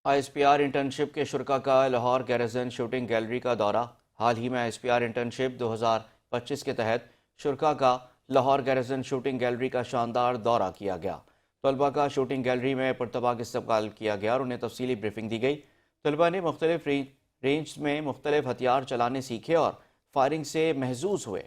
ISPR internship के शुरा का Lahore garrison shooting gallery का दौरा। हाल ही में ISPR इंटर्नशिप 2025 के तहत शुरा का लाहौर गैरिसन शूटिंग गैलरी का शानदार दौरा किया गया। तलबा का शूटिंग गैलरी में पुरतबाक इस्तकबाल किया गया और उन्हें तफसीली ब्रीफिंग दी गई। तलबा ने मुख्तलिफ रेंज में मुख्तलिफ हथियार चलाने सीखे और फायरिंग से महजूज हुए।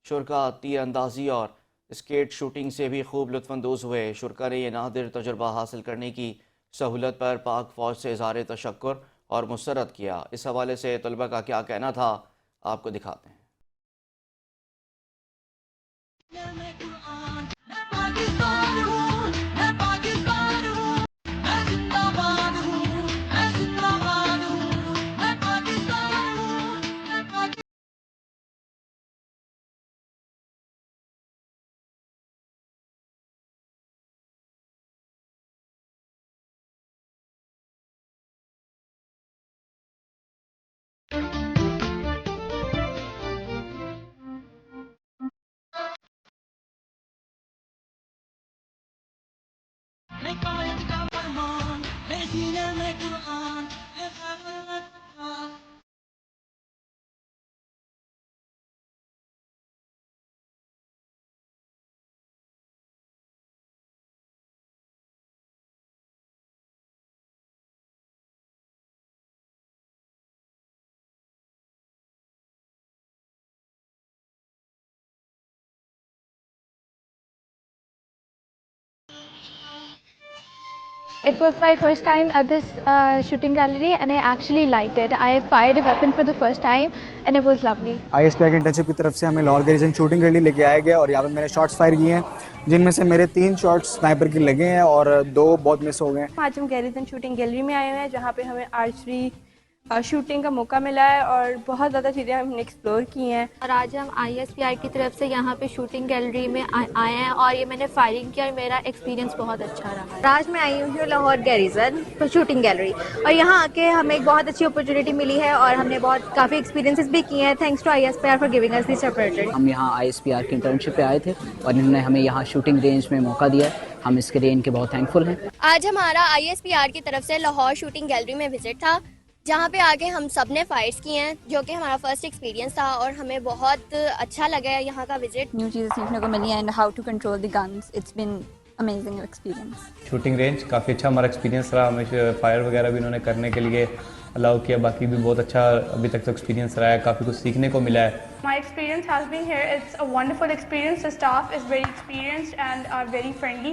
शुरा तीर अंदाजी और स्केट शूटिंग से भी खूब लुत्फानंदोज़ हुए। शुरा ने यह नादिर तजुर्बा हासिल करने की सहूलत पर पाक फ़ौज से इज़हार तशक्कुर और मुसरत किया। इस हवाले से तलबा का क्या कहना था, आपको दिखाते हैं। It was my first time at this shooting gallery and I actually liked it. I fired a weapon for the first time and it was lovely. ISPR की इंटर्नशिप की तरफ से हमें लाहौर गैरिसन शूटिंग गैलरी लेके आया गया और यहाँ पे मैंने शॉट्स फायर किए हैं, जिनमें से मेरे 3 शॉट्स स्नाइपर के लगे हैं और 2 बहुत मिस हो गए हैं। आज हम गैरिसन शूटिंग गैलरी में आए हुए हैं, जहाँ पे हमें आर्चरी शूटिंग का मौका मिला है और बहुत ज़्यादा चीज़ें हमने एक्सप्लोर की हैं। और आज हम ISPR की तरफ से यहाँ पे शूटिंग गैलरी में आए हैं और ये मैंने फायरिंग किया और मेरा एक्सपीरियंस बहुत अच्छा रहा। आज मैं आई हूँ लाहौर गैरिसन शूटिंग गैलरी और यहाँ आके हमें एक बहुत अच्छी अपॉर्चुनिटी मिली है और हमने काफ़ी एक्सपीरियंसेस भी किए हैं। Thanks to ISPR for giving us this opportunity. हम यहाँ ISPR की इंटर्नशिप पे आए थे और इन्होंने हमें यहाँ शूटिंग रेंज में मौका दिया। हम इसके लिए इनके बहुत थैंकफुल हैं। आज हमारा ISPR की तरफ से लाहौर शूटिंग गैलरी में विजिट था, जहाँ पे आके हम सब ने फाइट्स किए हैं, जो कि हमारा फर्स्ट एक्सपीरियंस था और हमें बहुत अच्छा लगा है यहाँ का विजिट। न्यू चीज़ें सीखने को मिली and how to control the guns. It's been amazing experience. Shooting range काफ़ी अच्छा हमारा एक्सपीरियंस रहा। हमें फायर वगैरह भी उन्होंने करने के लिए अलाउ किया। बाकी भी बहुत अच्छा अभी तक तो एक्सपीरियंस रहा है, काफ़ी कुछ सीखने को मिला है। My experience has been here. It's a wonderful experience. The staff is very experienced and are very friendly.